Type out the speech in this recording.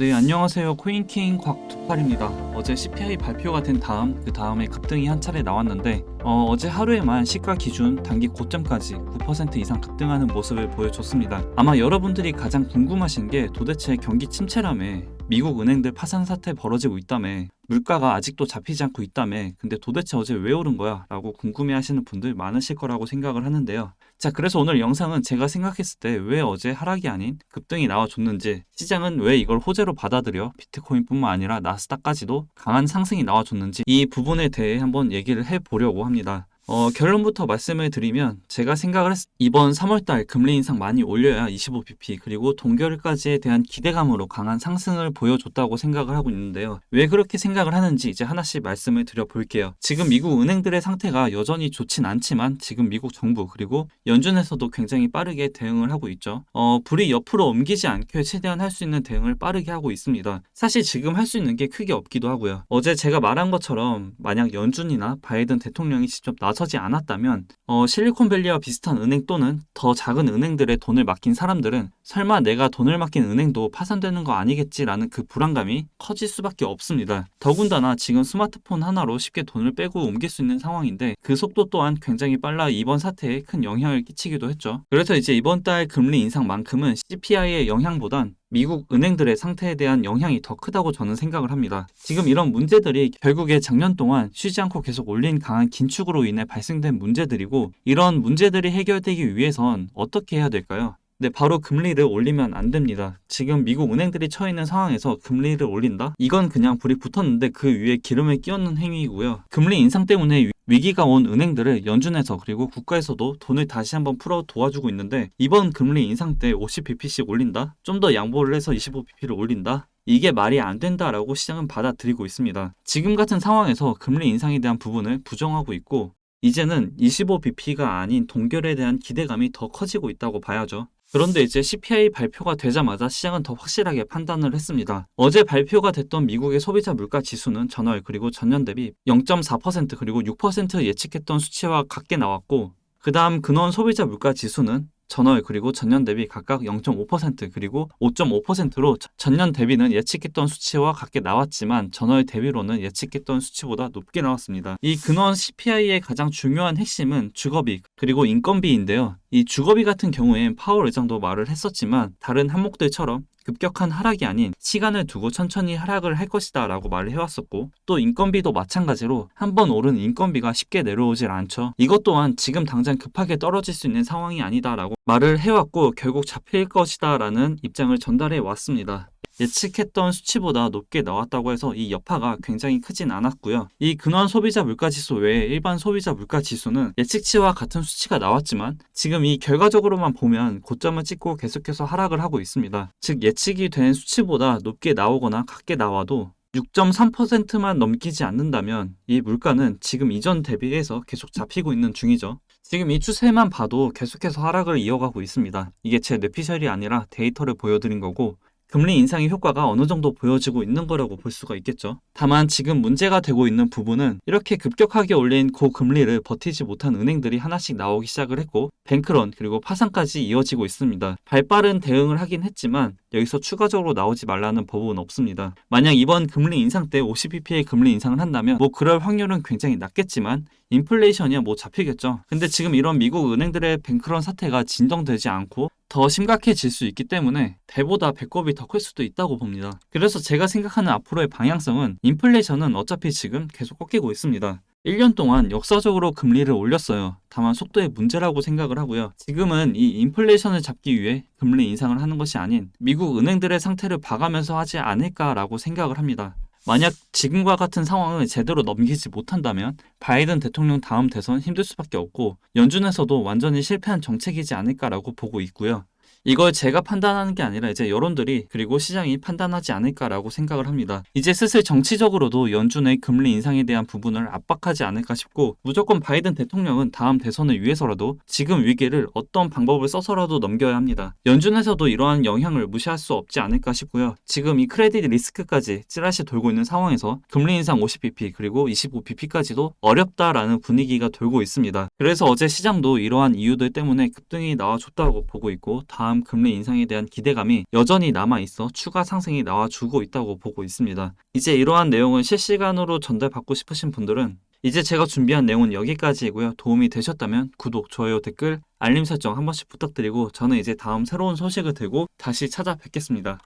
네, 안녕하세요. 코인킹 곽두팔입니다. 어제 CPI 발표가 된 그 다음에 급등이 한 차례 나왔는데 어제 하루에만 시가 기준 단기 고점까지 9% 이상 급등하는 모습을 보여줬습니다. 아마 여러분들이 가장 궁금하신 게 도대체 경기 침체라며 미국 은행들 파산 사태 벌어지고 있다며 물가가 아직도 잡히지 않고 있다며 근데 도대체 어제 왜 오른 거야? 라고 궁금해 하시는 분들 많으실 거라고 생각을 하는데요. 자, 그래서 오늘 영상은 제가 생각했을 때 왜 어제 하락이 아닌 급등이 나와줬는지, 시장은 왜 이걸 호재로 받아들여 비트코인뿐만 아니라 나스닥까지도 강한 상승이 나와줬는지 이 부분에 대해 한번 얘기를 해보려고 합니다. 결론부터 말씀을 드리면 제가 생각을 이번 3월달 금리 인상 많이 올려야 25bp 그리고 동결까지에 대한 기대감으로 강한 상승을 보여줬다고 생각을 하고 있는데요. 왜 그렇게 생각을 하는지 이제 하나씩 말씀을 드려볼게요. 지금 미국 은행들의 상태가 여전히 좋진 않지만 지금 미국 정부 그리고 연준에서도 굉장히 빠르게 대응을 하고 있죠. 불이 옆으로 옮기지 않게 최대한 할 수 있는 대응을 빠르게 하고 있습니다. 사실 지금 할 수 있는 게 크게 없기도 하고요. 어제 제가 말한 것처럼 만약 연준이나 바이든 대통령이 직접 나서지 않았다면 실리콘밸리와 비슷한 은행 또는 더 작은 은행들의 돈을 맡긴 사람들은 설마 내가 돈을 맡긴 은행도 파산되는 거 아니겠지라는 그 불안감이 커질 수밖에 없습니다. 더군다나 지금 스마트폰 하나로 쉽게 돈을 빼고 옮길 수 있는 상황인데 그 속도 또한 굉장히 빨라 이번 사태에 큰 영향을 끼치기도 했죠. 그래서 이제 이번 달 금리 인상만큼은 CPI의 영향보단 미국 은행들의 상태에 대한 영향이 더 크다고 저는 생각을 합니다. 지금 이런 문제들이 결국에 작년 동안 쉬지 않고 계속 올린 강한 긴축으로 인해 발생된 문제들이고, 이런 문제들이 해결되기 위해선 어떻게 해야 될까요? 네, 바로 금리를 올리면 안 됩니다. 지금 미국 은행들이 처해 있는 상황에서 금리를 올린다? 이건 그냥 불이 붙었는데 그 위에 기름을 끼얹는 행위이고요. 금리 인상 때문에 위기가 온 은행들을 연준에서 그리고 국가에서도 돈을 다시 한번 풀어 도와주고 있는데, 이번 금리 인상 때 50bp씩 올린다? 좀 더 양보를 해서 25bp를 올린다? 이게 말이 안 된다라고 시장은 받아들이고 있습니다. 지금 같은 상황에서 금리 인상에 대한 부분을 부정하고 있고, 이제는 25bp가 아닌 동결에 대한 기대감이 더 커지고 있다고 봐야죠. 그런데 이제 CPI 발표가 되자마자 시장은 더 확실하게 판단을 했습니다. 어제 발표가 됐던 미국의 소비자 물가 지수는 전월 그리고 전년 대비 0.4% 그리고 6% 예측했던 수치와 같게 나왔고, 그 다음 근원 소비자 물가 지수는 전월 그리고 전년 대비 각각 0.5% 그리고 5.5%로 전년 대비는 예측했던 수치와 같게 나왔지만 전월 대비로는 예측했던 수치보다 높게 나왔습니다. 이 근원 CPI의 가장 중요한 핵심은 주거비 그리고 인건비인데요. 이 주거비 같은 경우엔 파월 의장도 말을 했었지만 다른 항목들처럼 급격한 하락이 아닌 시간을 두고 천천히 하락을 할 것이다 라고 말을 해왔었고, 또 인건비도 마찬가지로 한번 오른 인건비가 쉽게 내려오질 않죠. 이것 또한 지금 당장 급하게 떨어질 수 있는 상황이 아니다 라고 말을 해왔고 결국 잡힐 것이다 라는 입장을 전달해 왔습니다. 예측했던 수치보다 높게 나왔다고 해서 이 여파가 굉장히 크진 않았고요. 이 근원 소비자 물가지수 외에 일반 소비자 물가지수는 예측치와 같은 수치가 나왔지만 지금 이 결과적으로만 보면 고점을 찍고 계속해서 하락을 하고 있습니다. 즉 예측이 된 수치보다 높게 나오거나 같게 나와도 6.3%만 넘기지 않는다면 이 물가는 지금 이전 대비해서 계속 잡히고 있는 중이죠. 지금 이 추세만 봐도 계속해서 하락을 이어가고 있습니다. 이게 제 뇌피셜이 아니라 데이터를 보여드린 거고, 금리 인상의 효과가 어느 정도 보여지고 있는 거라고 볼 수가 있겠죠. 다만 지금 문제가 되고 있는 부분은 이렇게 급격하게 올린 고금리를 버티지 못한 은행들이 하나씩 나오기 시작을 했고 뱅크런 그리고 파산까지 이어지고 있습니다. 발빠른 대응을 하긴 했지만 여기서 추가적으로 나오지 말라는 법은 없습니다. 만약 이번 금리 인상 때 50bp의 금리 인상을 한다면 그럴 확률은 굉장히 낮겠지만 인플레이션이야 잡히겠죠. 근데 지금 이런 미국 은행들의 뱅크런 사태가 진정되지 않고 더 심각해질 수 있기 때문에 배보다 배꼽이 더 클 수도 있다고 봅니다. 그래서 제가 생각하는 앞으로의 방향성은 인플레이션은 어차피 지금 계속 꺾이고 있습니다. 1년 동안 역사적으로 금리를 올렸어요. 다만 속도의 문제라고 생각을 하고요. 지금은 이 인플레이션을 잡기 위해 금리 인상을 하는 것이 아닌 미국 은행들의 상태를 봐가면서 하지 않을까라고 생각을 합니다. 만약 지금과 같은 상황을 제대로 넘기지 못한다면 바이든 대통령 다음 대선 힘들 수밖에 없고 연준에서도 완전히 실패한 정책이지 않을까라고 보고 있고요. 이걸 제가 판단하는 게 아니라 이제 여론들이 그리고 시장이 판단하지 않을까라고 생각을 합니다. 이제 슬슬 정치적으로도 연준의 금리 인상에 대한 부분을 압박하지 않을까 싶고, 무조건 바이든 대통령은 다음 대선을 위해서라도 지금 위기를 어떤 방법을 써서라도 넘겨야 합니다. 연준에서도 이러한 영향을 무시할 수 없지 않을까 싶고요. 지금 이 크레딧 리스크까지 찌라시 돌고 있는 상황에서 금리 인상 50bp 그리고 25bp까지도 어렵다라는 분위기가 돌고 있습니다. 그래서 어제 시장도 이러한 이유들 때문에 급등이 나와줬다고 보고 있고, 다음 다음 금리 인상에 대한 기대감이 여전히 남아있어 추가 상승이 나와주고 있다고 보고 있습니다. 이제 이러한 내용을 실시간으로 전달받고 싶으신 분들은 이제 제가 준비한 내용은 여기까지이고요. 도움이 되셨다면 구독, 좋아요, 댓글, 알림 설정 한 번씩 부탁드리고 저는 이제 다음 새로운 소식을 들고 다시 찾아뵙겠습니다.